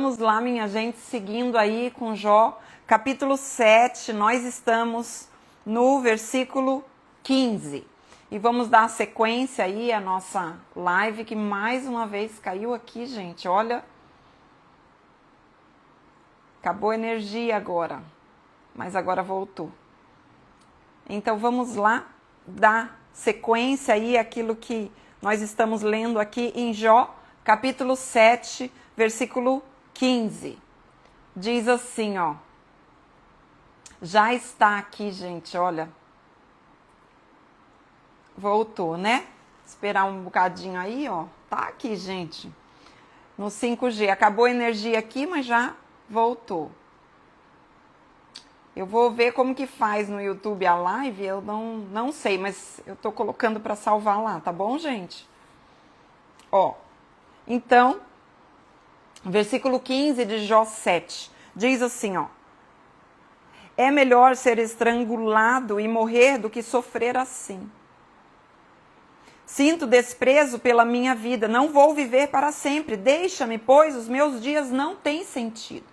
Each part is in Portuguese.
vamos lá, minha gente, seguindo aí com Jó, capítulo 7, nós estamos no versículo 15. E vamos dar sequência aí à nossa live, que mais uma vez caiu aqui, gente, olha. Acabou a energia agora, mas agora voltou. Então vamos lá dar sequência aí àquilo que nós estamos lendo aqui em Jó, capítulo 7, versículo 15. Diz assim, ó. Já está aqui, gente, olha. Voltou, né? Esperar um bocadinho aí, ó. Tá aqui, gente. No 5G. Acabou a energia aqui, mas já voltou. Eu vou ver como que faz no YouTube a live, eu não sei, mas eu tô colocando para salvar lá, tá bom, gente? Ó, então, versículo 15 de Jó 7, diz assim, ó. É melhor ser estrangulado e morrer do que sofrer assim. Sinto desprezo pela minha vida, não vou viver para sempre, deixa-me, pois os meus dias não têm sentido.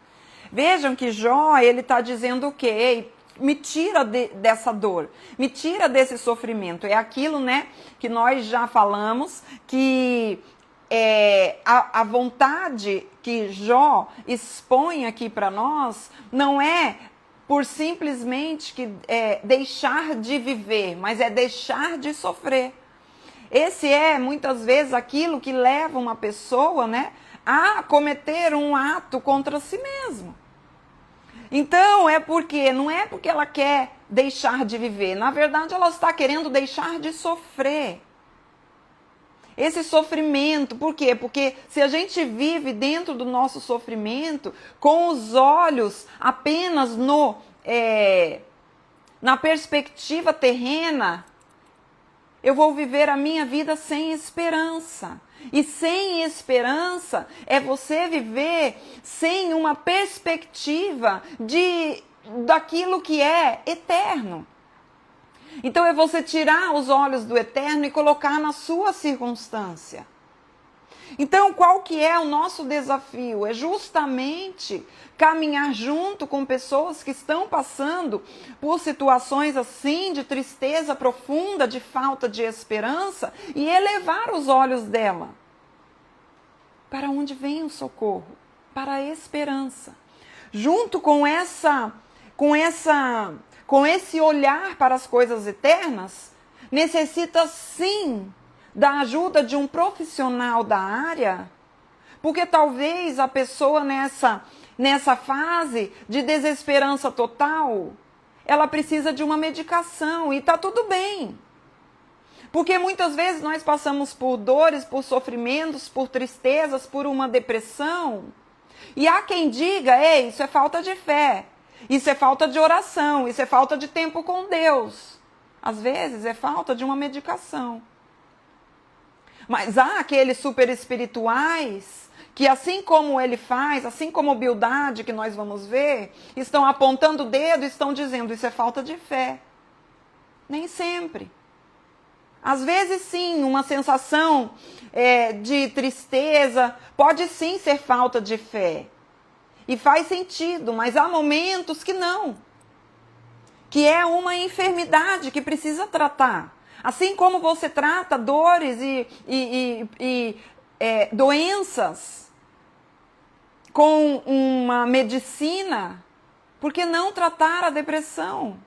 Vejam que Jó, ele está dizendo o quê? Ei, me tira dessa dor, me tira desse sofrimento. É aquilo, né, que nós já falamos, que a vontade que Jó expõe aqui para nós não é por simplesmente deixar de viver, mas é deixar de sofrer. Esse é, muitas vezes, aquilo que leva uma pessoa, né, a cometer um ato contra si mesmo. Então, não é porque ela quer deixar de viver. Na verdade, ela está querendo deixar de sofrer. Esse sofrimento, por quê? Porque se a gente vive dentro do nosso sofrimento, com os olhos apenas na perspectiva terrena, eu vou viver a minha vida sem esperança. E sem esperança é você viver sem uma perspectiva daquilo que é eterno. Então é você tirar os olhos do eterno e colocar na sua circunstância. Então qual que é o nosso desafio? É justamente caminhar junto com pessoas que estão passando por situações assim, de tristeza profunda, de falta de esperança, e elevar os olhos dela. Para onde vem o socorro? Para a esperança. Junto com esse olhar para as coisas eternas, necessita sim da ajuda de um profissional da área, porque talvez a pessoa nessa fase de desesperança total, ela precisa de uma medicação e está tudo bem. Porque muitas vezes nós passamos por dores, por sofrimentos, por tristezas, por uma depressão. E há quem diga, ei, isso é falta de fé, isso é falta de oração, isso é falta de tempo com Deus. Às vezes é falta de uma medicação. Mas há aqueles super espirituais que, assim como ele faz, assim como Bildade, que nós vamos ver, estão apontando o dedo e estão dizendo, isso é falta de fé. Nem sempre. Às vezes sim, uma sensação de tristeza pode sim ser falta de fé. E faz sentido, mas há momentos que não. Que é uma enfermidade que precisa tratar. Assim como você trata dores e doenças com uma medicina, por que não tratar a depressão?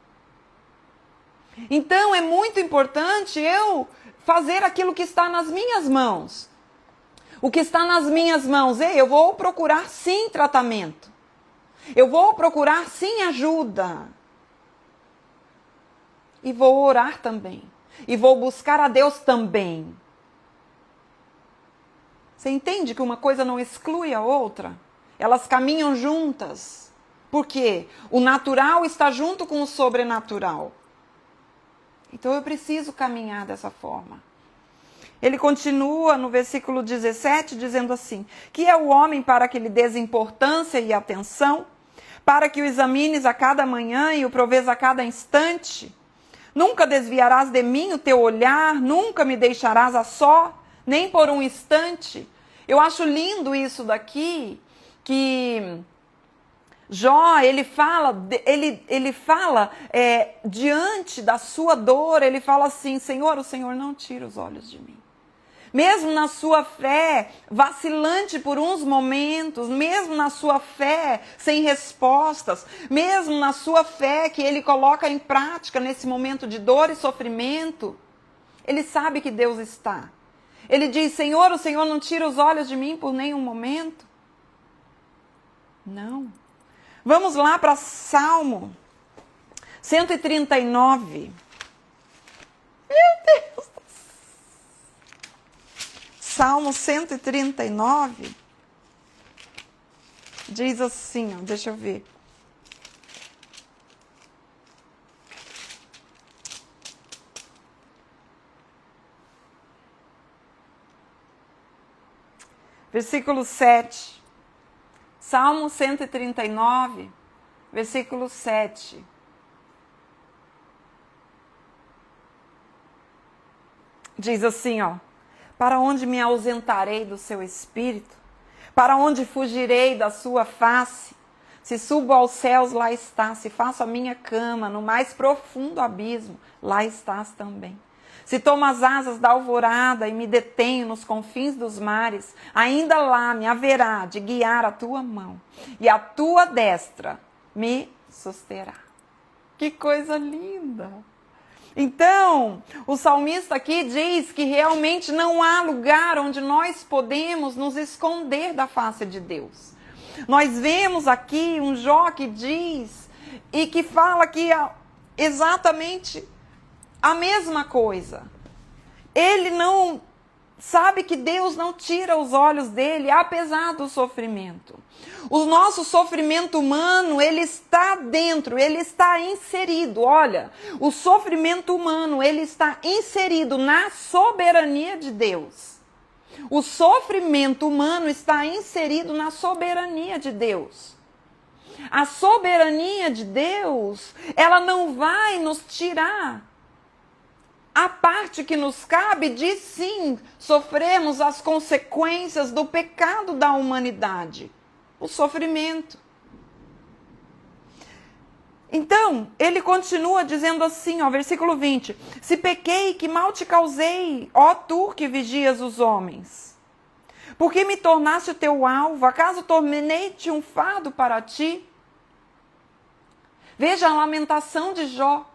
Então é muito importante eu fazer aquilo que está nas minhas mãos. O que está nas minhas mãos, eu vou procurar sim tratamento. Eu vou procurar sim ajuda. E vou orar também. E vou buscar a Deus também. Você entende que uma coisa não exclui a outra? Elas caminham juntas. Por quê? O natural está junto com o sobrenatural. Então eu preciso caminhar dessa forma. Ele continua no versículo 17 dizendo assim, que é o homem para que lhe dês importância e atenção, para que o examines a cada manhã e o provês a cada instante. Nunca desviarás de mim o teu olhar, nunca me deixarás a só, nem por um instante. Eu acho lindo isso daqui, que Jó, ele fala diante da sua dor, ele fala assim, Senhor, o Senhor não tira os olhos de mim. Mesmo na sua fé vacilante por uns momentos, mesmo na sua fé sem respostas, mesmo na sua fé que ele coloca em prática nesse momento de dor e sofrimento, ele sabe que Deus está. Ele diz, Senhor, o Senhor não tira os olhos de mim por nenhum momento? Não. Vamos lá para Salmo 139. Meu Deus! Salmo 139 diz assim, ó, deixa eu ver. Versículo 7. Salmo 139, versículo 7. Diz assim, ó. Para onde me ausentarei do seu espírito? Para onde fugirei da sua face? Se subo aos céus, lá estás. Se faço a minha cama no mais profundo abismo, lá estás também. Se tomo as asas da alvorada e me detenho nos confins dos mares, ainda lá me haverá de guiar a tua mão, e a tua destra me susterá. Que coisa linda! Então, o salmista aqui diz que realmente não há lugar onde nós podemos nos esconder da face de Deus. Nós vemos aqui um Jó que diz e que fala aqui exatamente a mesma coisa. Ele não sabe que Deus não tira os olhos dele, apesar do sofrimento. O nosso sofrimento humano, ele está dentro, ele está inserido. Olha, o sofrimento humano, ele está inserido na soberania de Deus. O sofrimento humano está inserido na soberania de Deus. A soberania de Deus, ela não vai nos tirar a parte que nos cabe de sim sofrermos as consequências do pecado da humanidade, o sofrimento. Então, ele continua dizendo assim, ó, versículo 20: se pequei, que mal te causei, ó tu que vigias os homens? Por que me tornaste o teu alvo? Acaso tornei-te um fardo para ti? Veja a lamentação de Jó.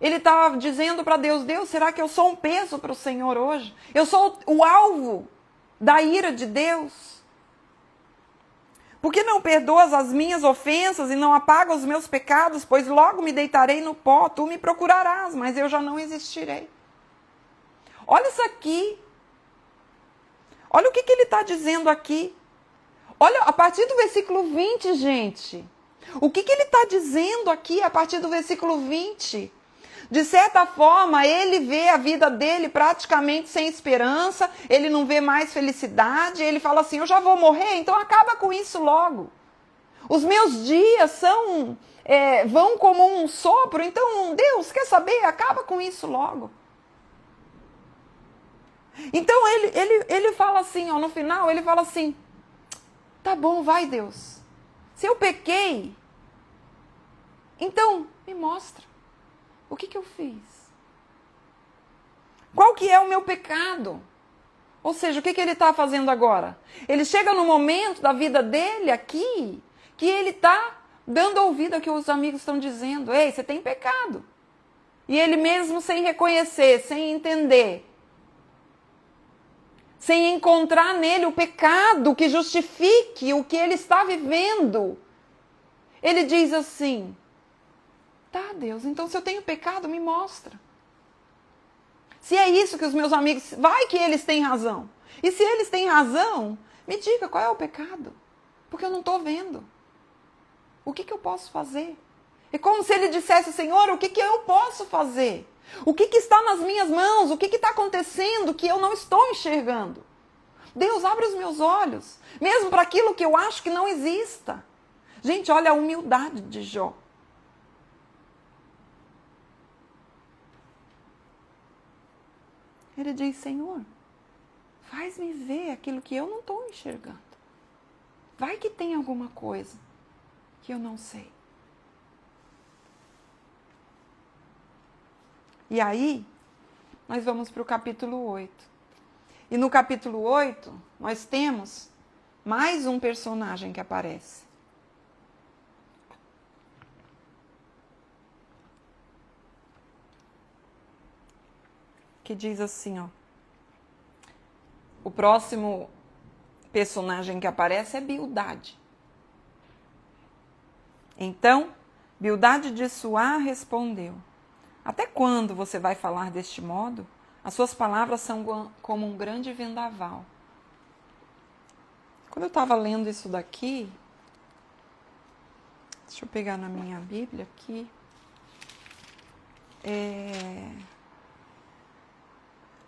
Ele estava dizendo para Deus, Deus, será que eu sou um peso para o Senhor hoje? Eu sou o alvo da ira de Deus? Por que não perdoas as minhas ofensas e não apagas os meus pecados? Pois logo me deitarei no pó, tu me procurarás, mas eu já não existirei. Olha isso aqui. Olha o que ele está dizendo aqui. Olha, a partir do versículo 20, gente. O que ele está dizendo aqui a partir do versículo 20? De certa forma, ele vê a vida dele praticamente sem esperança, ele não vê mais felicidade, ele fala assim, eu já vou morrer, então acaba com isso logo. Os meus dias vão como um sopro, então Deus, quer saber? Acaba com isso logo. Então ele fala assim, ó, no final, ele fala assim, tá bom, vai Deus, se eu pequei, então me mostra. O que eu fiz? Qual que é o meu pecado? Ou seja, o que ele está fazendo agora? Ele chega no momento da vida dele aqui, que ele está dando ouvido ao que os amigos estão dizendo. Ei, você tem pecado. E ele mesmo sem reconhecer, sem entender, sem encontrar nele o pecado que justifique o que ele está vivendo, ele diz assim, tá, Deus, então se eu tenho pecado, me mostra. Se é isso que os meus amigos... Vai que eles têm razão. E se eles têm razão, me diga qual é o pecado. Porque eu não estou vendo. O que eu posso fazer? É como se ele dissesse, Senhor, o que eu posso fazer? O que está nas minhas mãos? O que está acontecendo que eu não estou enxergando? Deus, abre os meus olhos. Mesmo para aquilo que eu acho que não exista. Gente, olha a humildade de Jó. Ele diz, Senhor, faz-me ver aquilo que eu não estou enxergando. Vai que tem alguma coisa que eu não sei. E aí, nós vamos para o capítulo 8. E no capítulo 8, nós temos mais um personagem que aparece. Que diz assim, ó. O próximo personagem que aparece é Bildade. Então, Bildade de Suá respondeu: até quando você vai falar deste modo? As suas palavras são como um grande vendaval. Quando eu estava lendo isso daqui, deixa eu pegar na minha Bíblia aqui.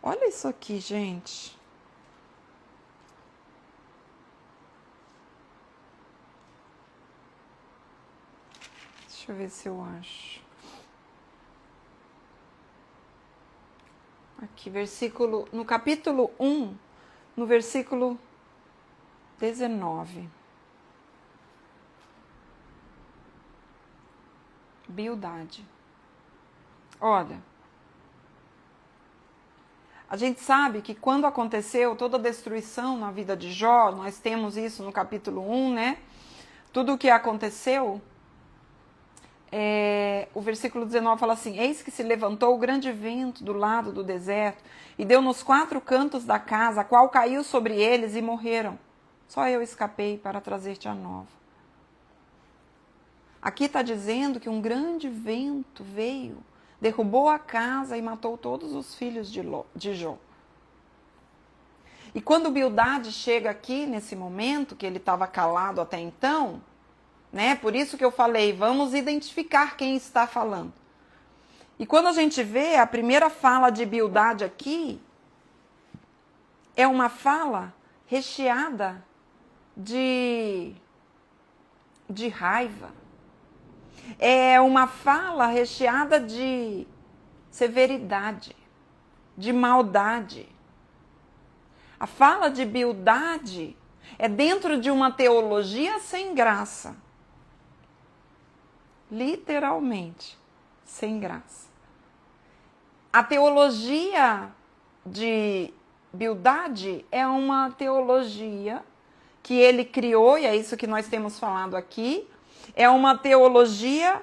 Olha isso aqui, gente. Deixa eu ver se eu acho. Aqui, no capítulo 1, no versículo 19. Bildade. Olha, a gente sabe que quando aconteceu toda a destruição na vida de Jó, nós temos isso no capítulo 1, né? Tudo o que aconteceu, o versículo 19 fala assim: eis que se levantou o grande vento do lado do deserto e deu nos 4 cantos da casa, a qual caiu sobre eles e morreram. Só eu escapei para trazer-te a nova. Aqui está dizendo que um grande vento veio, derrubou a casa e matou todos os filhos de Jó. E quando Bildade chega aqui, nesse momento, que ele estava calado até então, né? Por isso que eu falei, vamos identificar quem está falando. E quando a gente vê a primeira fala de Bildade aqui, é uma fala recheada de raiva. É uma fala recheada de severidade, de maldade. A fala de Bildade é dentro de uma teologia sem graça. Literalmente, sem graça. A teologia de Bildade é uma teologia que ele criou, e é isso que nós temos falado aqui, é uma teologia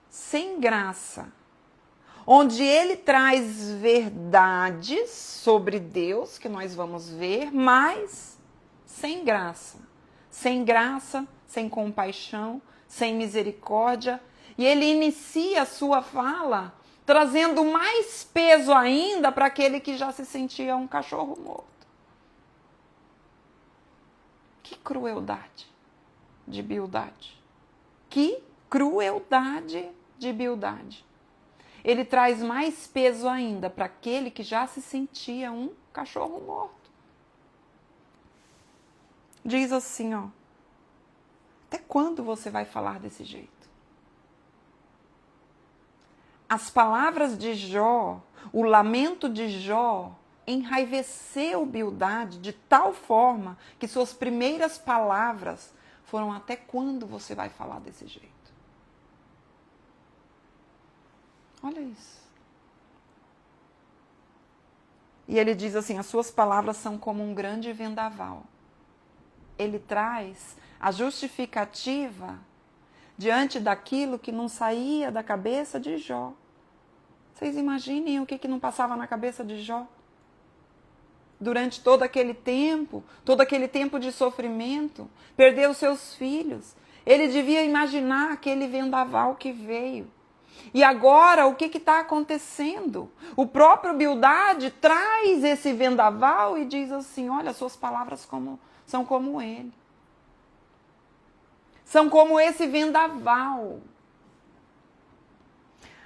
sem graça, onde ele traz verdades sobre Deus, que nós vamos ver, mas sem graça. Sem graça, sem compaixão, sem misericórdia. E ele inicia a sua fala trazendo mais peso ainda para aquele que já se sentia um cachorro morto. Que crueldade de Bildade. Que crueldade de Bildade. Ele traz mais peso ainda para aquele que já se sentia um cachorro morto. Diz assim, ó. Até quando você vai falar desse jeito? As palavras de Jó, o lamento de Jó, enraiveceu Bildade de tal forma que suas primeiras palavras foram: até quando você vai falar desse jeito? Olha isso. E ele diz assim: as suas palavras são como um grande vendaval. Ele traz a justificativa diante daquilo que não saía da cabeça de Jó. Vocês imaginem o que não passava na cabeça de Jó? Durante todo aquele tempo de sofrimento, perdeu seus filhos. Ele devia imaginar aquele vendaval que veio. E agora, o que está acontecendo? O próprio Bildade traz esse vendaval e diz assim: olha, suas palavras são como ele. São como esse vendaval.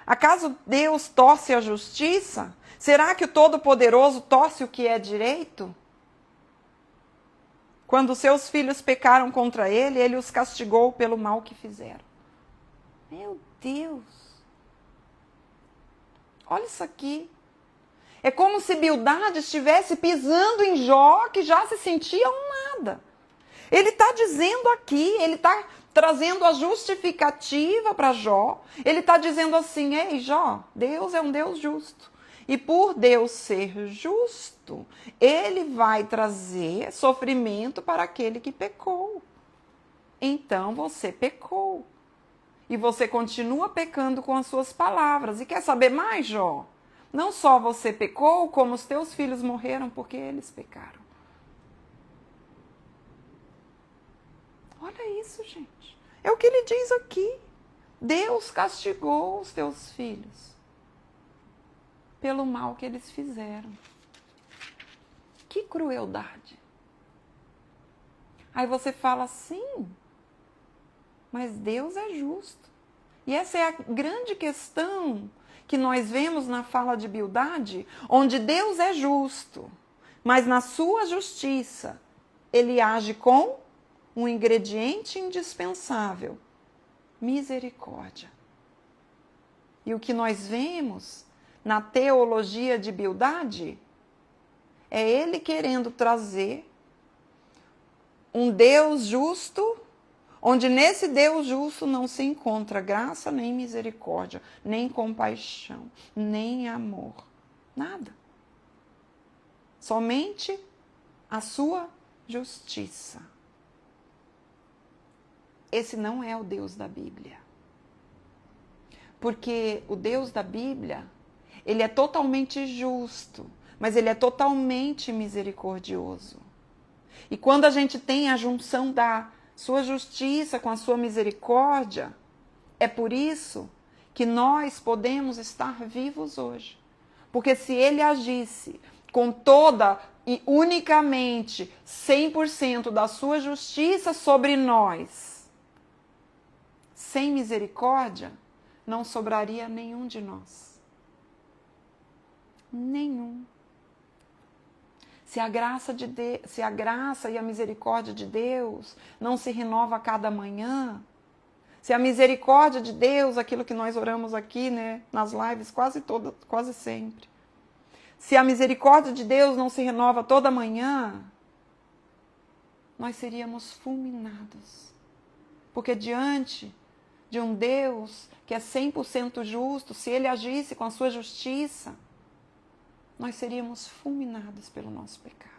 Acaso Deus torce a justiça? Será que o Todo-Poderoso torce o que é direito? Quando seus filhos pecaram contra ele, ele os castigou pelo mal que fizeram. Meu Deus! Olha isso aqui. É como se Bildade estivesse pisando em Jó, que já se sentia um nada. Ele está dizendo aqui, ele está trazendo a justificativa para Jó. Ele está dizendo assim, ei Jó, Deus é um Deus justo. E por Deus ser justo, ele vai trazer sofrimento para aquele que pecou. Então você pecou. E você continua pecando com as suas palavras. E quer saber mais, Jó? Não só você pecou, como os teus filhos morreram porque eles pecaram. Olha isso, gente. É o que ele diz aqui. Deus castigou os teus filhos pelo mal que eles fizeram. Que crueldade. Aí você fala assim, mas Deus é justo. E essa é a grande questão que nós vemos na fala de Bildade, onde Deus é justo, mas na sua justiça ele age com um ingrediente indispensável, misericórdia. E o que nós vemos na teologia de Bildade é ele querendo trazer um Deus justo, onde nesse Deus justo não se encontra graça, nem misericórdia, nem compaixão, nem amor. Nada. Somente a sua justiça. Esse não é o Deus da Bíblia. Porque o Deus da Bíblia, ele é totalmente justo, mas ele é totalmente misericordioso. E quando a gente tem a junção da sua justiça com a sua misericórdia, é por isso que nós podemos estar vivos hoje. Porque se ele agisse com toda e unicamente 100% da sua justiça sobre nós, sem misericórdia, não sobraria nenhum de nós. Nenhum. Se a graça e a misericórdia de Deus não se renova a cada manhã, se a misericórdia de Deus, aquilo que nós oramos aqui, né, nas lives quase sempre, se a misericórdia de Deus não se renova toda manhã, nós seríamos fulminados. Porque diante de um Deus que é 100% justo, se ele agisse com a sua justiça, nós seríamos fulminados pelo nosso pecado.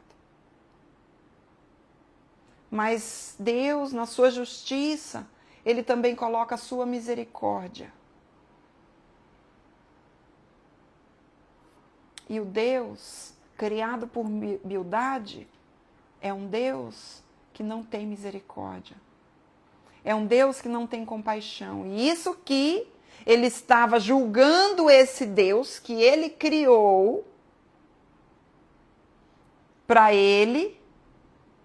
Mas Deus, na sua justiça, ele também coloca a sua misericórdia. E o Deus, criado por Bildade, é um Deus que não tem misericórdia. É um Deus que não tem compaixão. E isso que ele estava julgando esse Deus que ele criou para ele,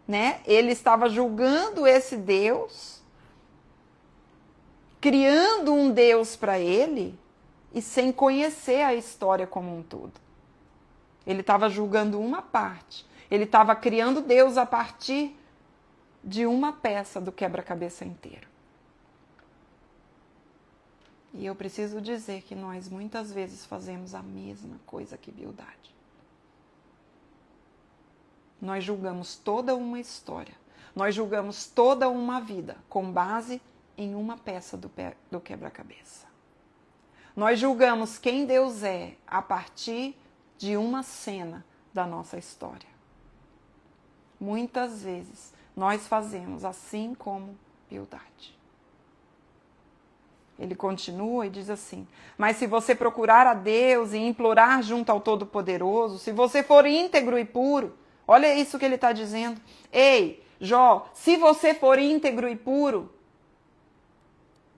né? Ele estava julgando esse Deus, criando um Deus para ele e sem conhecer a história como um todo. Ele estava julgando uma parte. Ele estava criando Deus a partir de uma peça do quebra-cabeça inteiro. E eu preciso dizer que nós muitas vezes fazemos a mesma coisa que Bildade. Nós julgamos toda uma história, nós julgamos toda uma vida com base em uma peça do quebra-cabeça. Nós julgamos quem Deus é a partir de uma cena da nossa história. Muitas vezes nós fazemos assim como Bildade. Ele continua e diz assim: mas se você procurar a Deus e implorar junto ao Todo-Poderoso, se você for íntegro e puro, olha isso que ele está dizendo. Ei, Jó, se você for íntegro e puro,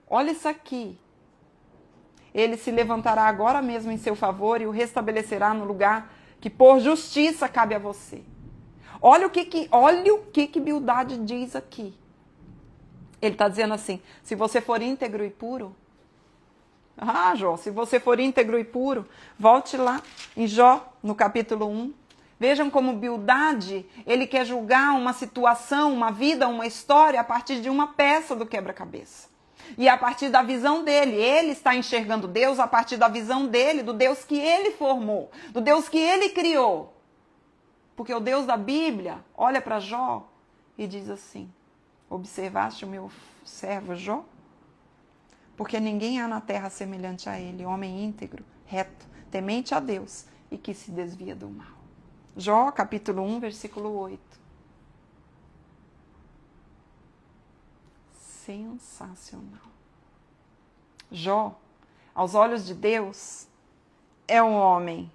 olha isso aqui. Ele se levantará agora mesmo em seu favor e o restabelecerá no lugar que por justiça cabe a você. Olha o que Bildade diz aqui. Ele está dizendo assim, se você for íntegro e puro, Jó, se você for íntegro e puro, volte lá em Jó, no capítulo 1. Vejam como Bildade, ele quer julgar uma situação, uma vida, uma história a partir de uma peça do quebra-cabeça. E a partir da visão dele, ele está enxergando Deus a partir da visão dele, do Deus que ele formou, do Deus que ele criou. Porque o Deus da Bíblia olha para Jó e diz assim: Observaste o meu servo Jó? Porque ninguém há na terra semelhante a ele, homem íntegro, reto, temente a Deus e que se desvia do mal. Jó, capítulo 1, versículo 8. Sensacional. Jó, aos olhos de Deus, é um homem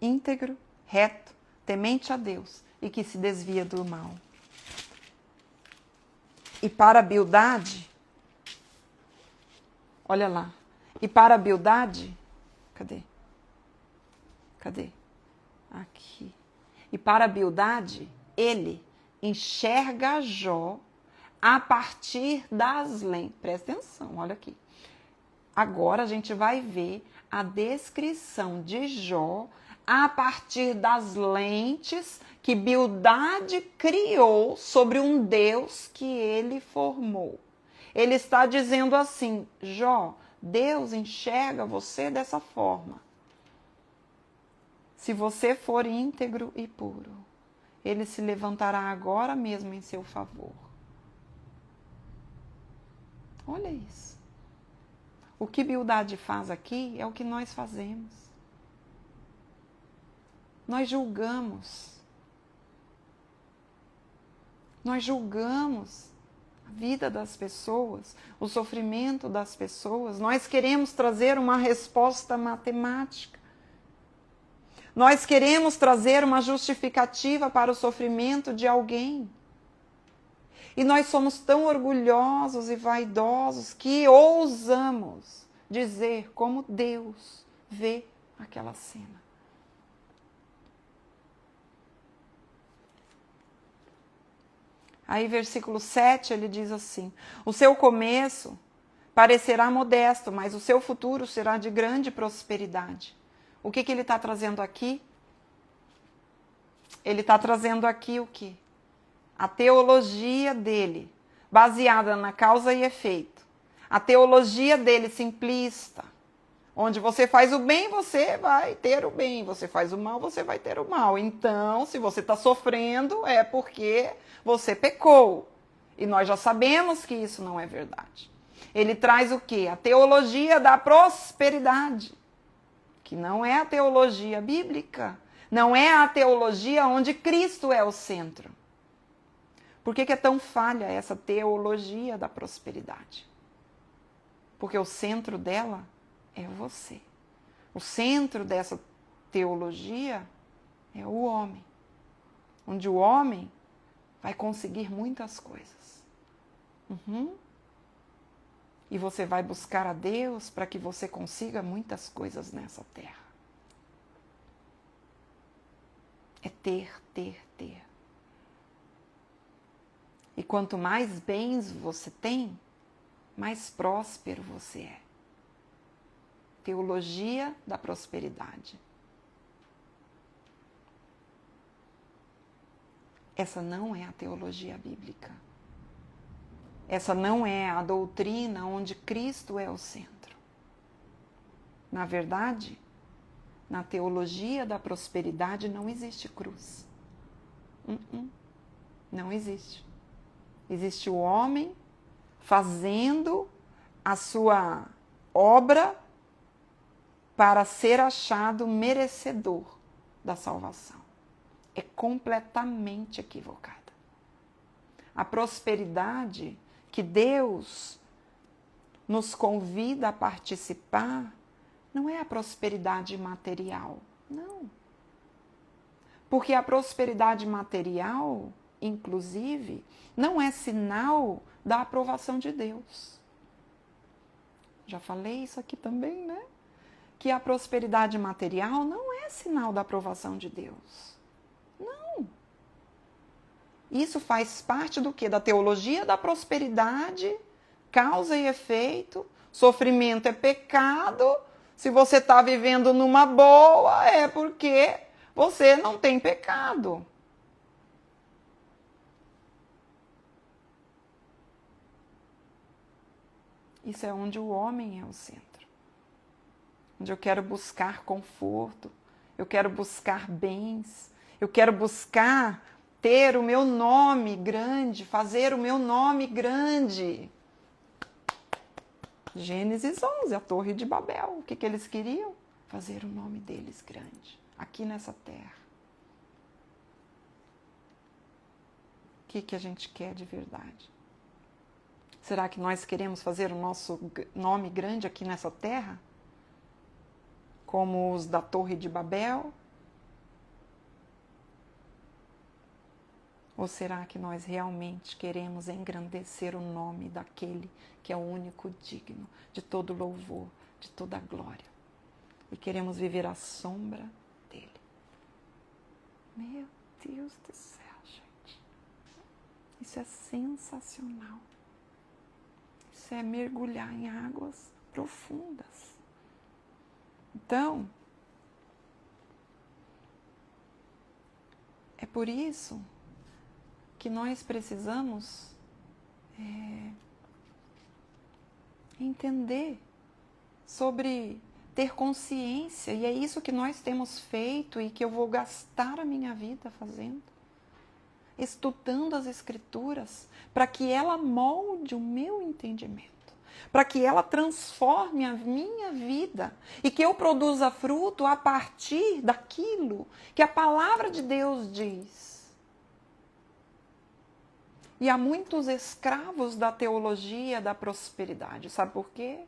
íntegro, reto, temente a Deus e que se desvia do mal. E para Bildade, olha lá, e para Bildade, cadê? Aqui. E para Bildade, ele enxerga Jó a partir das lentes. Presta atenção, olha aqui. Agora a gente vai ver a descrição de Jó a partir das lentes que Bildade criou sobre um Deus que ele formou. Ele está dizendo assim, Jó, Deus enxerga você dessa forma. Se você for íntegro e puro, ele se levantará agora mesmo em seu favor. Olha isso. O que Bildade faz aqui é o que nós fazemos. Nós julgamos. Nós julgamos a vida das pessoas, o sofrimento das pessoas. Nós queremos trazer uma resposta matemática. Nós queremos trazer uma justificativa para o sofrimento de alguém. E nós somos tão orgulhosos e vaidosos que ousamos dizer como Deus vê aquela cena. Aí, versículo 7, ele diz assim: o seu começo parecerá modesto, mas o seu futuro será de grande prosperidade. O que ele está trazendo aqui? Ele está trazendo aqui o quê? A teologia dele, baseada na causa e efeito. A teologia dele simplista, onde você faz o bem, você vai ter o bem. Você faz o mal, você vai ter o mal. Então, se você está sofrendo, é porque você pecou. E nós já sabemos que isso não é verdade. Ele traz o quê? A teologia da prosperidade, que não é a teologia bíblica. Não é a teologia onde Cristo é o centro. Por que é tão falha essa teologia da prosperidade? Porque o centro dela é você. O centro dessa teologia é o homem. Onde o homem vai conseguir muitas coisas. E você vai buscar a Deus para que você consiga muitas coisas nessa terra. É ter. E quanto mais bens você tem, mais próspero você é. Teologia da prosperidade. Essa não é a teologia bíblica. Essa não é a doutrina onde Cristo é o centro. Na verdade, na teologia da prosperidade não existe cruz. Não existe. Existe o homem fazendo a sua obra para ser achado merecedor da salvação. É completamente equivocada. A prosperidade que Deus nos convida a participar não é a prosperidade material, não. Porque a prosperidade material, inclusive, não é sinal da aprovação de Deus. Já falei isso aqui também, né? Que a prosperidade material não é sinal da aprovação de Deus. Não. Isso faz parte do quê? Da teologia da prosperidade, causa e efeito, sofrimento é pecado. Se você está vivendo numa boa, é porque você não tem pecado. Isso é onde o homem é o centro. Onde eu quero buscar conforto, eu quero buscar bens, eu quero buscar ter o meu nome grande, fazer o meu nome grande. Gênesis 11, a Torre de Babel. O que eles queriam? Fazer o nome deles grande, aqui nessa terra. O que a gente quer de verdade? Será que nós queremos fazer o nosso nome grande aqui nessa terra? Como os da Torre de Babel? Ou será que nós realmente queremos engrandecer o nome daquele que é o único digno de todo louvor, de toda glória? E queremos viver à sombra dele. Meu Deus do céu, gente. Isso é sensacional. Isso é mergulhar em águas profundas. Então, é por isso que nós precisamos entender sobre ter consciência, e é isso que nós temos feito e que eu vou gastar a minha vida fazendo, estudando as Escrituras, para que ela molde o meu entendimento, para que ela transforme a minha vida e que eu produza fruto a partir daquilo que a palavra de Deus diz. E há muitos escravos da teologia da prosperidade. Sabe por quê?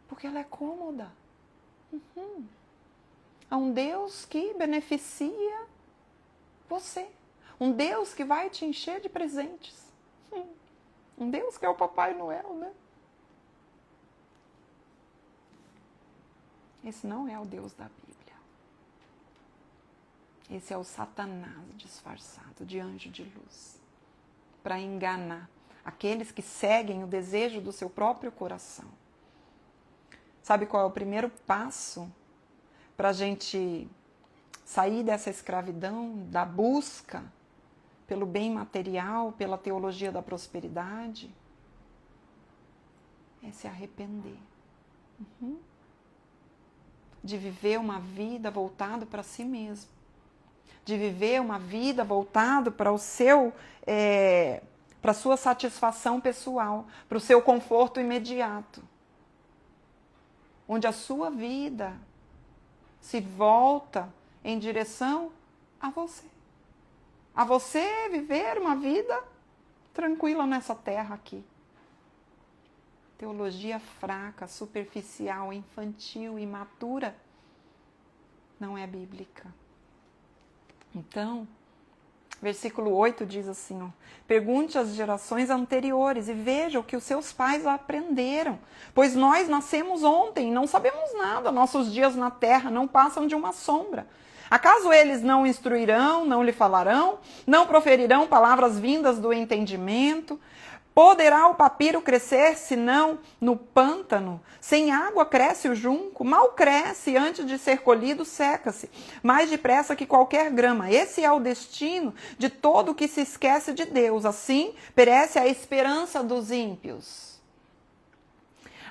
Porque ela é cômoda. Há um Deus que beneficia você. Um Deus que vai te encher de presentes. Um Deus que é o Papai Noel, né? Esse não é o Deus da Bíblia. Esse é o Satanás disfarçado de anjo de luz, para enganar aqueles que seguem o desejo do seu próprio coração. Sabe qual é o primeiro passo para a gente sair dessa escravidão, da busca pelo bem material, pela teologia da prosperidade? É se arrepender. De viver uma vida voltada para si mesmo. De viver uma vida voltada para o seu, para a sua satisfação pessoal, para o seu conforto imediato. Onde a sua vida se volta em direção a você. A você viver uma vida tranquila nessa terra aqui. Teologia fraca, superficial, infantil, imatura, não é bíblica. Então, versículo 8 diz assim, ó, pergunte às gerações anteriores e veja o que os seus pais aprenderam, pois nós nascemos ontem e não sabemos nada, nossos dias na terra não passam de uma sombra. Acaso eles não instruirão, não lhe falarão, não proferirão palavras vindas do entendimento? Poderá o papiro crescer, senão no pântano? Sem água cresce o junco, mal cresce, antes de ser colhido seca-se, mais depressa que qualquer grama. Esse é o destino de todo o que se esquece de Deus. Assim, perece a esperança dos ímpios.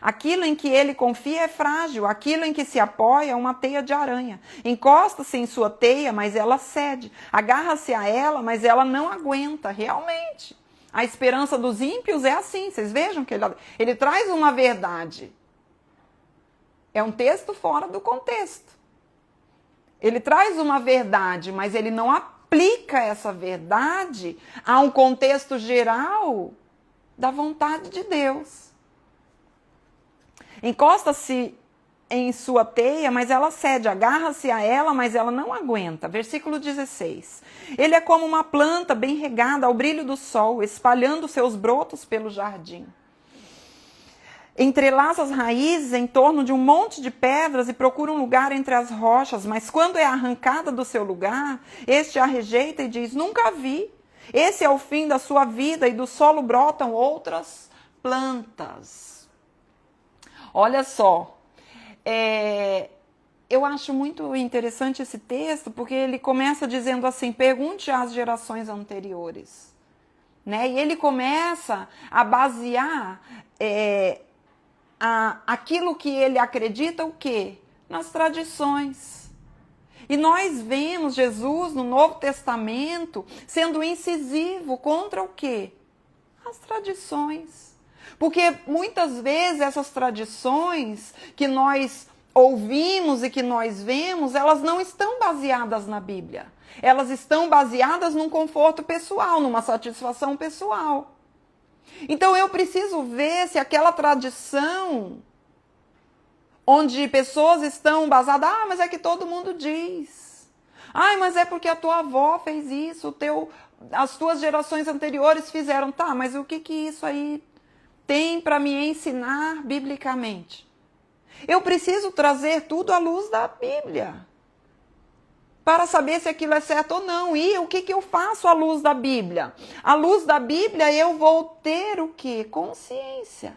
Aquilo em que ele confia é frágil, aquilo em que se apoia é uma teia de aranha. Encosta-se em sua teia, mas ela cede. Agarra-se a ela, mas ela não aguenta, realmente. A esperança dos ímpios é assim, vocês vejam que ele traz uma verdade. É um texto fora do contexto. Ele traz uma verdade, mas ele não aplica essa verdade a um contexto geral da vontade de Deus. Encosta-se em sua teia, mas ela cede, agarra-se a ela, mas ela não aguenta. Versículo 16. Ele é como uma planta bem regada ao brilho do sol, espalhando seus brotos pelo jardim. Entrelaça as raízes em torno de um monte de pedras e procura um lugar entre as rochas, mas quando é arrancada do seu lugar, este a rejeita e diz, nunca vi. Esse é o fim da sua vida e do solo brotam outras plantas. Olha só. Eu acho muito interessante esse texto, porque ele começa dizendo assim, pergunte às gerações anteriores. Né? E ele começa a basear aquilo que ele acredita, o quê? Nas tradições. E nós vemos Jesus no Novo Testamento sendo incisivo contra o quê? As tradições. Porque muitas vezes essas tradições que nós ouvimos e que nós vemos, elas não estão baseadas na Bíblia. Elas estão baseadas num conforto pessoal, numa satisfação pessoal. Então eu preciso ver se aquela tradição onde pessoas estão basadas, mas é que todo mundo diz. Mas é porque a tua avó fez isso, as tuas gerações anteriores fizeram. Tá, mas o que isso aí tem para me ensinar biblicamente? Eu preciso trazer tudo à luz da Bíblia para saber se aquilo é certo ou não. E o que eu faço à luz da Bíblia? À luz da Bíblia eu vou ter o quê? Consciência.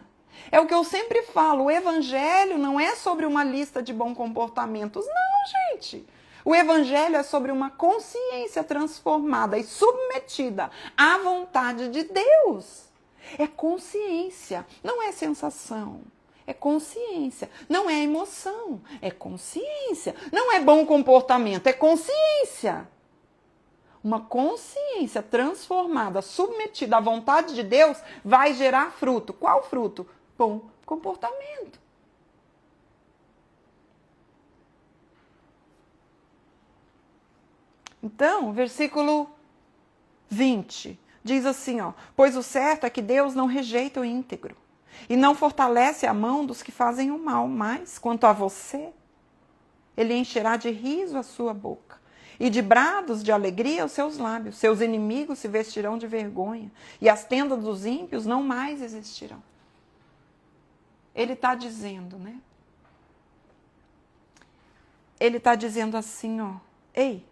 É o que eu sempre falo, o Evangelho não é sobre uma lista de bons comportamentos. Não, gente. O Evangelho é sobre uma consciência transformada e submetida à vontade de Deus. É consciência, não é sensação. É consciência, não é emoção, é consciência. Não é bom comportamento, é consciência. Uma consciência transformada, submetida à vontade de Deus, vai gerar fruto. Qual fruto? Bom comportamento. Então, versículo 20 diz assim, pois o certo é que Deus não rejeita o íntegro e não fortalece a mão dos que fazem o mal, mas quanto a você, ele encherá de riso a sua boca e de brados de alegria os seus lábios. Seus inimigos se vestirão de vergonha e as tendas dos ímpios não mais existirão. Ele está dizendo, né? Ele está dizendo assim, ei,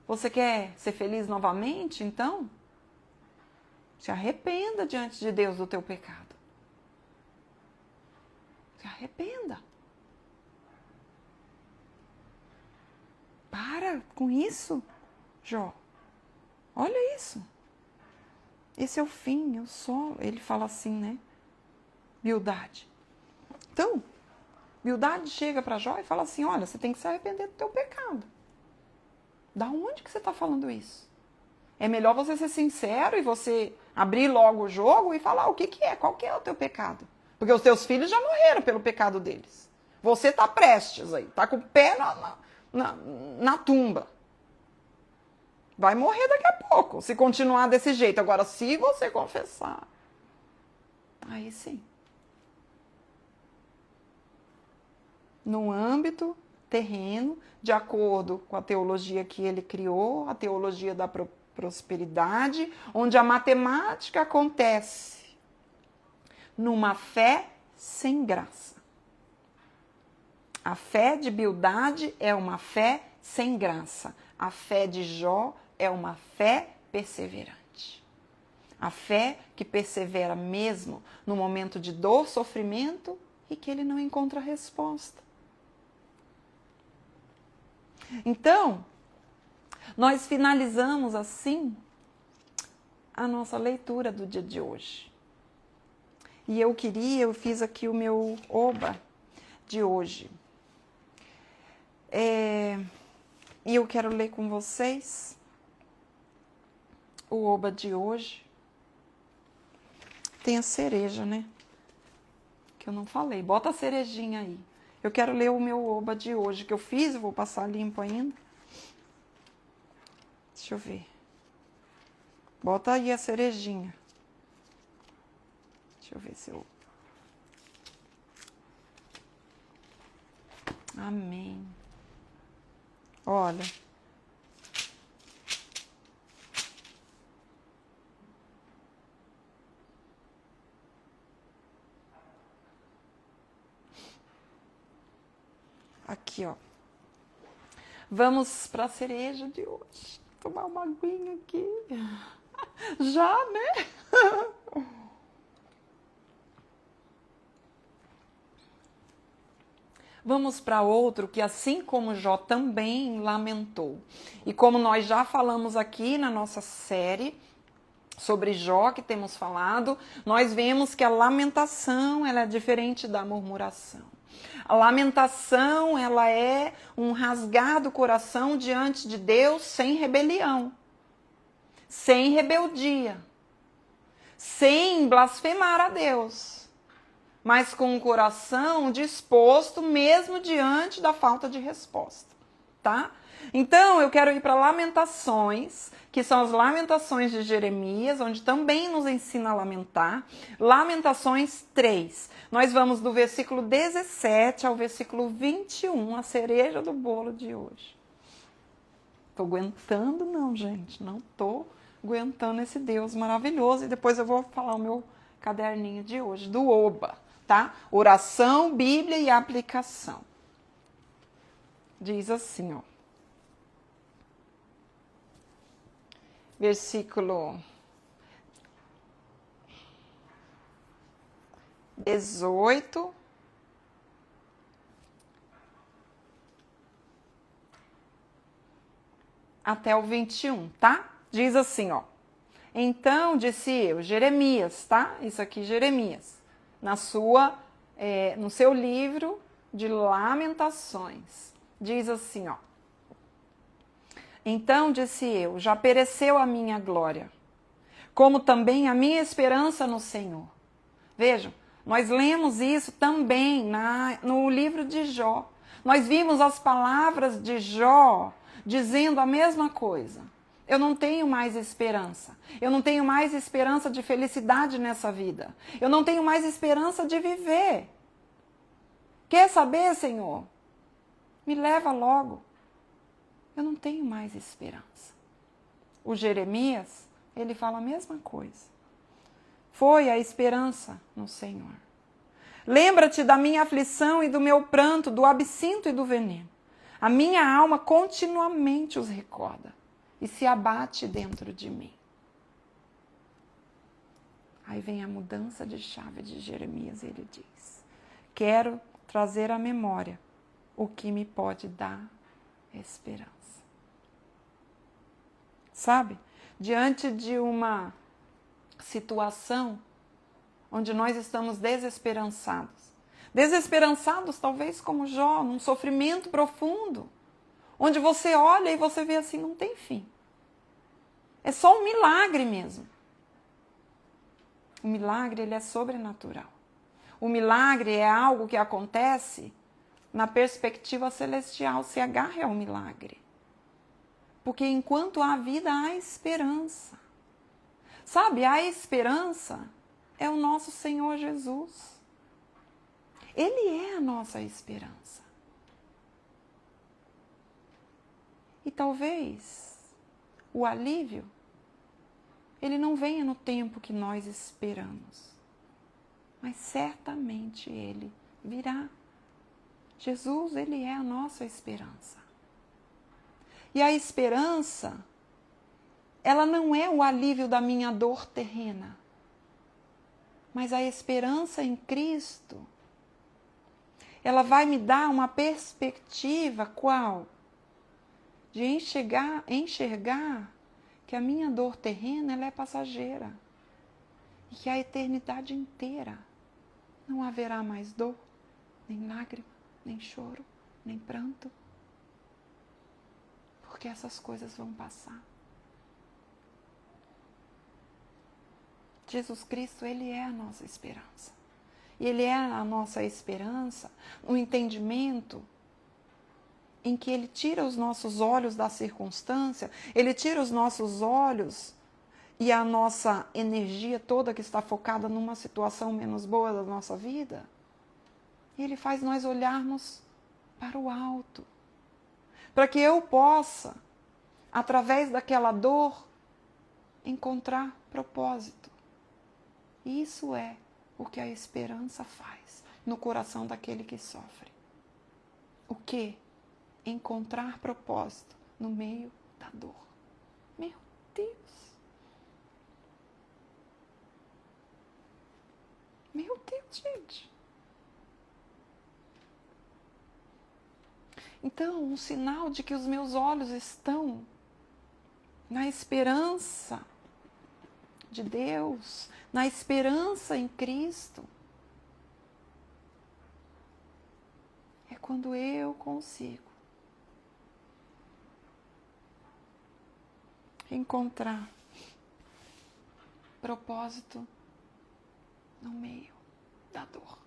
você quer ser feliz novamente, então? Se arrependa diante de Deus do teu pecado. Se arrependa. Para com isso, Jó. Olha isso. Esse é o fim, é o solo. Ele fala assim, né? Bildade. Então, Bildade chega para Jó e fala assim, olha, você tem que se arrepender do teu pecado. Da onde que você está falando isso? É melhor você ser sincero e você abrir logo o jogo e falar o que é, qual que é o teu pecado. Porque os teus filhos já morreram pelo pecado deles. Você está prestes aí, está com o pé na tumba. Vai morrer daqui a pouco, se continuar desse jeito. Agora, se você confessar, aí sim. No âmbito terreno, de acordo com a teologia que ele criou, a teologia da prosperidade, onde a matemática acontece numa fé sem graça. A fé de Bildade é uma fé sem graça. A fé de Jó é uma fé perseverante. A fé que persevera mesmo no momento de dor, sofrimento e que ele não encontra resposta. Então, nós finalizamos assim a nossa leitura do dia de hoje. E eu fiz aqui o meu oba de hoje. E eu quero ler com vocês o oba de hoje. Tem a cereja, né? Que eu não falei. Bota a cerejinha aí. Eu quero ler o meu oba de hoje, que eu fiz, eu vou passar limpo ainda. Deixa eu ver. Bota aí a cerejinha. Deixa eu ver se eu... Amém. Olha. Aqui, Vamos para a cereja de hoje. Tomar uma aguinha aqui. Já, né? Vamos para outro que, assim como Jó, também lamentou. E como nós já falamos aqui na nossa série sobre Jó, que temos falado, nós vemos que a lamentação ela é diferente da murmuração. A lamentação, ela é um rasgar do coração diante de Deus sem rebelião, sem rebeldia, sem blasfemar a Deus, mas com o coração disposto mesmo diante da falta de resposta, tá? Então, eu quero ir para Lamentações, que são as Lamentações de Jeremias, onde também nos ensina a lamentar. Lamentações 3. Nós vamos do versículo 17 ao versículo 21, a cereja do bolo de hoje. Tô aguentando não, gente. Não tô aguentando esse Deus maravilhoso. E depois eu vou falar o meu caderninho de hoje, do Oba, tá? Oração, Bíblia e aplicação. Diz assim, ó. Versículo 18 até o 21, tá? Diz assim, ó. Então disse eu, Jeremias, tá? Isso aqui, Jeremias, no seu livro de Lamentações. Diz assim, ó. Então disse eu, já pereceu a minha glória, como também a minha esperança no Senhor. Vejam, nós lemos isso também no livro de Jó. Nós vimos as palavras de Jó dizendo a mesma coisa. Eu não tenho mais esperança. Eu não tenho mais esperança de felicidade nessa vida. Eu não tenho mais esperança de viver. Quer saber, Senhor? Me leva logo. Eu não tenho mais esperança. O Jeremias, ele fala a mesma coisa. Foi a esperança no Senhor. Lembra-te da minha aflição e do meu pranto, do absinto e do veneno. A minha alma continuamente os recorda e se abate dentro de mim. Aí vem a mudança de chave de Jeremias, ele diz: quero trazer à memória o que me pode dar esperança. Sabe? Diante de uma situação onde nós estamos desesperançados. Desesperançados, talvez como Jó, num sofrimento profundo, onde você olha e você vê assim, não tem fim. É só um milagre mesmo. O milagre, ele é sobrenatural. O milagre é algo que acontece na perspectiva celestial. Se agarre ao milagre. Porque enquanto há vida, há esperança. Sabe, a esperança é o nosso Senhor Jesus. Ele é a nossa esperança. E talvez o alívio, ele não venha no tempo que nós esperamos. Mas certamente ele virá. Jesus, ele é a nossa esperança. E a esperança, ela não é o alívio da minha dor terrena. Mas a esperança em Cristo, ela vai me dar uma perspectiva qual? De enxergar que a minha dor terrena ela é passageira. E que a eternidade inteira não haverá mais dor, nem lágrima, nem choro, nem pranto. Porque essas coisas vão passar. Jesus Cristo, ele é a nossa esperança. E ele é a nossa esperança no entendimento em que ele tira os nossos olhos da circunstância, ele tira os nossos olhos e a nossa energia toda que está focada numa situação menos boa da nossa vida. E ele faz nós olharmos para o alto. Para que eu possa, através daquela dor, encontrar propósito. E isso é o que a esperança faz no coração daquele que sofre. O quê? Encontrar propósito no meio da dor. Meu Deus! Meu Deus, gente! Então, um sinal de que os meus olhos estão na esperança de Deus, na esperança em Cristo. quando eu consigo encontrar propósito no meio da dor.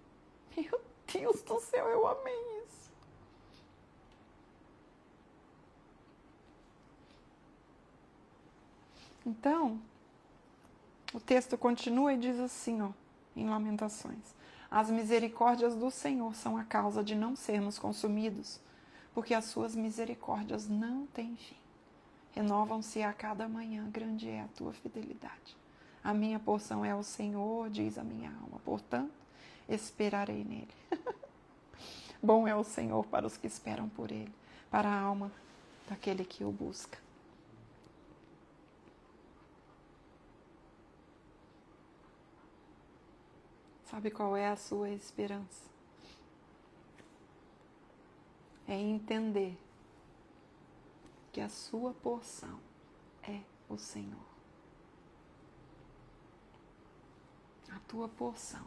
Meu Deus do céu, eu amei isso. Então, o texto continua e diz assim, ó, em Lamentações: as misericórdias do Senhor são a causa de não sermos consumidos, porque as suas misericórdias não têm fim. Renovam-se a cada manhã, grande é a tua fidelidade. A minha porção é o Senhor, diz a minha alma, portanto, esperarei nele. Bom é o Senhor para os que esperam por ele, para a alma daquele que o busca. Sabe qual é a sua esperança? É entender que a sua porção é o Senhor. A tua porção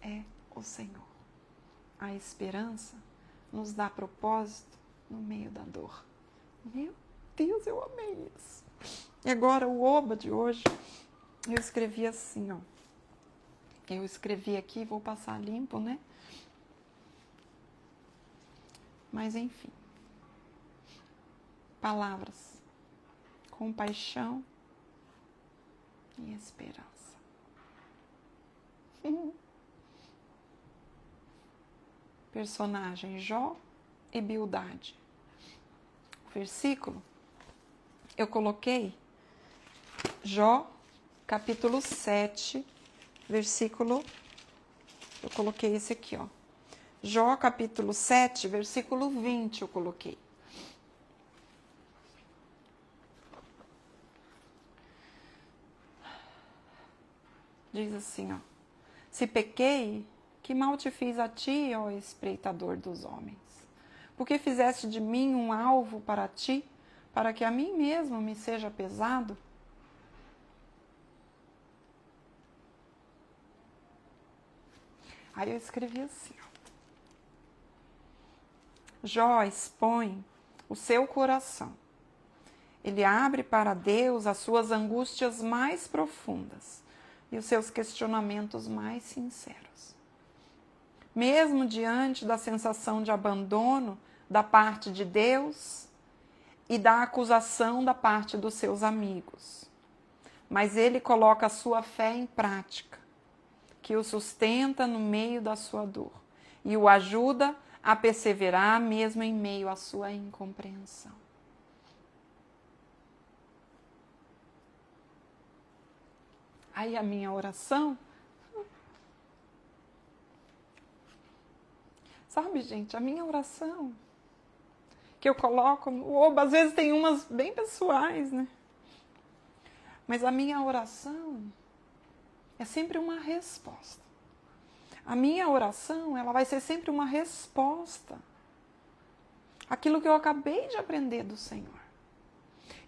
é o Senhor. A esperança nos dá propósito no meio da dor. Meu Deus, eu amei isso. E agora o oba de hoje, eu escrevi assim, ó. Eu escrevi aqui, vou passar limpo, né? Mas enfim. Palavras: compaixão e esperança. Personagem Jó e Bildade. O versículo eu coloquei Jó, capítulo 7, versículo, eu coloquei esse aqui, ó. Jó, capítulo 7, versículo 20, eu coloquei. Diz assim, ó: se pequei, que mal te fiz a ti, ó espreitador dos homens? Porque fizeste de mim um alvo para ti, para que a mim mesmo me seja pesado? Aí eu escrevi assim, ó: Jó expõe o seu coração. Ele abre para Deus as suas angústias mais profundas e os seus questionamentos mais sinceros. Mesmo diante da sensação de abandono da parte de Deus e da acusação da parte dos seus amigos. Mas ele coloca a sua fé em prática, que o sustenta no meio da sua dor e o ajuda a perseverar mesmo em meio à sua incompreensão. Aí a minha oração, sabe, gente, a minha oração que eu coloco no oba, às vezes tem umas bem pessoais, né? Mas a minha oração é sempre uma resposta. A minha oração, ela vai ser sempre uma resposta àquilo que eu acabei de aprender do Senhor.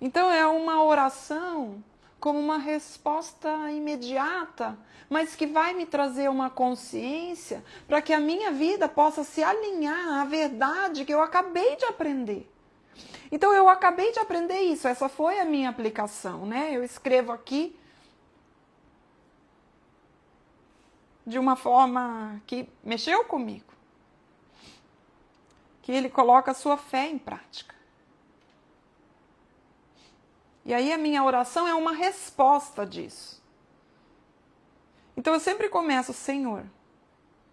Então é uma oração como uma resposta imediata, mas que vai me trazer uma consciência para que a minha vida possa se alinhar à verdade que eu acabei de aprender. Então eu acabei de aprender isso, essa foi a minha aplicação, né? Eu escrevo aqui de uma forma que mexeu comigo. Que ele coloca a sua fé em prática. E aí a minha oração é uma resposta disso. Então eu sempre começo, Senhor,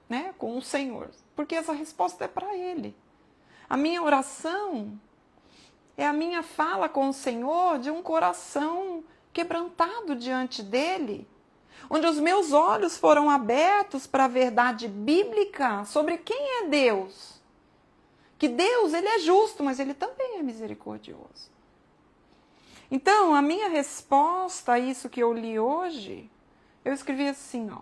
né, com o Senhor, porque essa resposta é para Ele. A minha oração é a minha fala com o Senhor de um coração quebrantado diante dEle, onde os meus olhos foram abertos para a verdade bíblica sobre quem é Deus. Que Deus, Ele é justo, mas Ele também é misericordioso. Então, a minha resposta a isso que eu li hoje, eu escrevi assim, ó: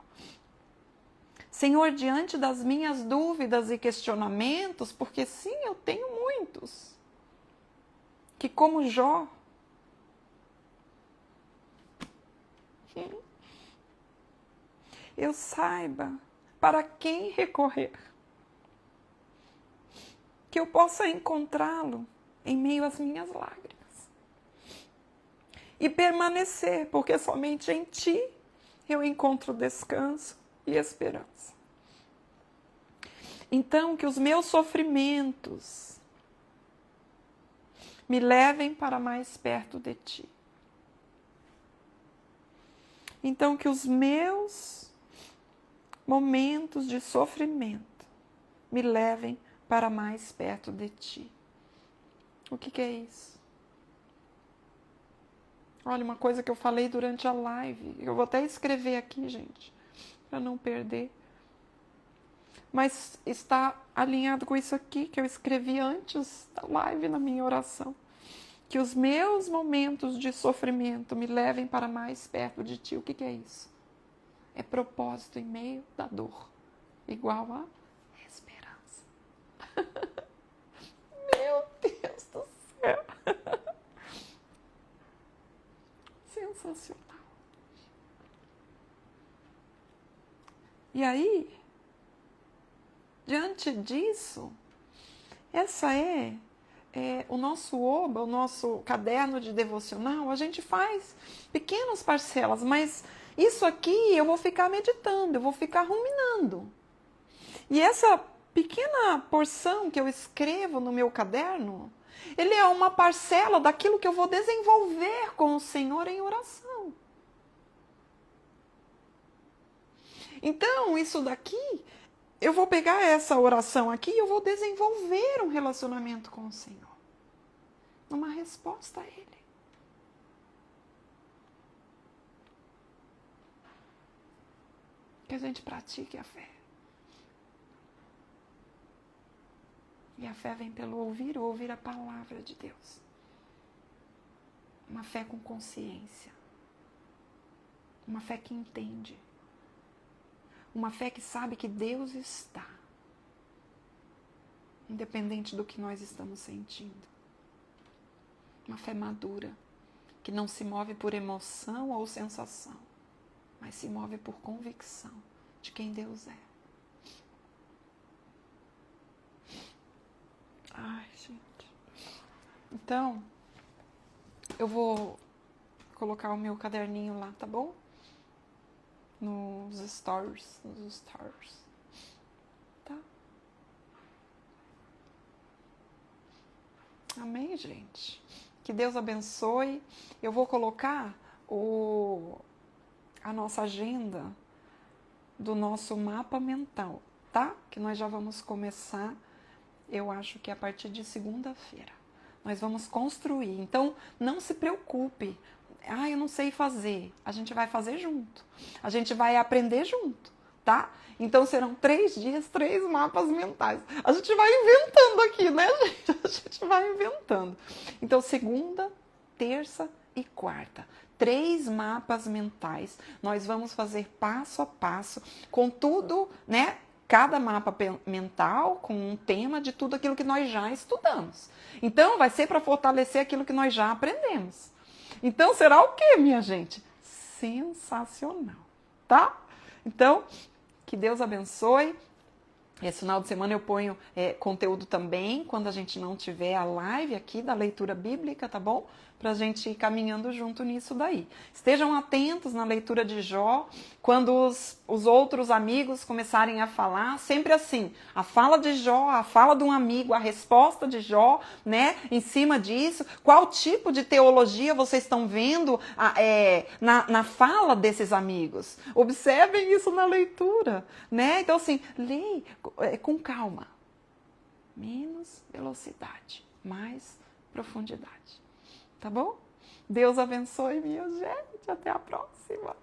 Senhor, diante das minhas dúvidas e questionamentos, porque sim, eu tenho muitos, que como Jó, eu saiba para quem recorrer. que eu possa encontrá-lo em meio às minhas lágrimas. E permanecer, porque somente em Ti eu encontro descanso e esperança. Então, que os meus sofrimentos me levem para mais perto de Ti. Então, que os meus momentos de sofrimento me levem para mais perto de Ti. O que é isso? Olha, uma coisa que eu falei durante a live, eu vou até escrever aqui, gente, para não perder. Mas está alinhado com isso aqui que eu escrevi antes da live na minha oração. Que os meus momentos de sofrimento me levem para mais perto de Ti. O que é isso? É propósito em meio da dor, igual a esperança. Meu Deus do céu! Sensacional. E aí, diante disso, essa é o nosso Oba, o nosso caderno de devocional. A gente faz pequenas parcelas, mas isso aqui eu vou ficar meditando, eu vou ficar ruminando. E essa pequena porção que eu escrevo no meu caderno, ele é uma parcela daquilo que eu vou desenvolver com o Senhor em oração. Então, isso daqui, eu vou pegar essa oração aqui e eu vou desenvolver um relacionamento com o Senhor. Uma resposta a Ele. Que a gente pratique a fé. E a fé vem pelo ouvir a palavra de Deus. Uma fé com consciência. Uma fé que entende. Uma fé que sabe que Deus está. Independente do que nós estamos sentindo. Uma fé madura. Que não se move por emoção ou sensação. Mas se move por convicção de quem Deus é. Ai, gente. Então, eu vou colocar o meu caderninho lá, tá bom? Nos stories. Tá? Amém, gente? Que Deus abençoe. Eu vou colocar a nossa agenda do nosso mapa mental, tá? Que nós já vamos começar, eu acho que a partir de segunda-feira. Nós vamos construir. Então, não se preocupe. Eu não sei fazer. A gente vai fazer junto. A gente vai aprender junto, tá? Então, serão 3 dias, 3 mapas mentais. A gente vai inventando aqui, né, gente? A gente vai inventando. Então, segunda, terça e quarta. 3 mapas mentais. Nós vamos fazer passo a passo, com tudo, né? Cada mapa mental com um tema de tudo aquilo que nós já estudamos. Então, vai ser para fortalecer aquilo que nós já aprendemos. Então, será o quê, minha gente? Sensacional, tá? Então, que Deus abençoe. Esse final de semana eu ponho conteúdo também, quando a gente não tiver a live aqui da leitura bíblica, tá bom? Pra gente ir caminhando junto nisso daí. Estejam atentos na leitura de Jó, quando os outros amigos começarem a falar, sempre assim, a fala de Jó, a fala de um amigo, a resposta de Jó, né? Em cima disso, qual tipo de teologia vocês estão vendo na fala desses amigos? Observem isso na leitura, né? Então assim, leia com calma. Menos velocidade, mais profundidade. Tá bom? Deus abençoe, minha gente. Até a próxima.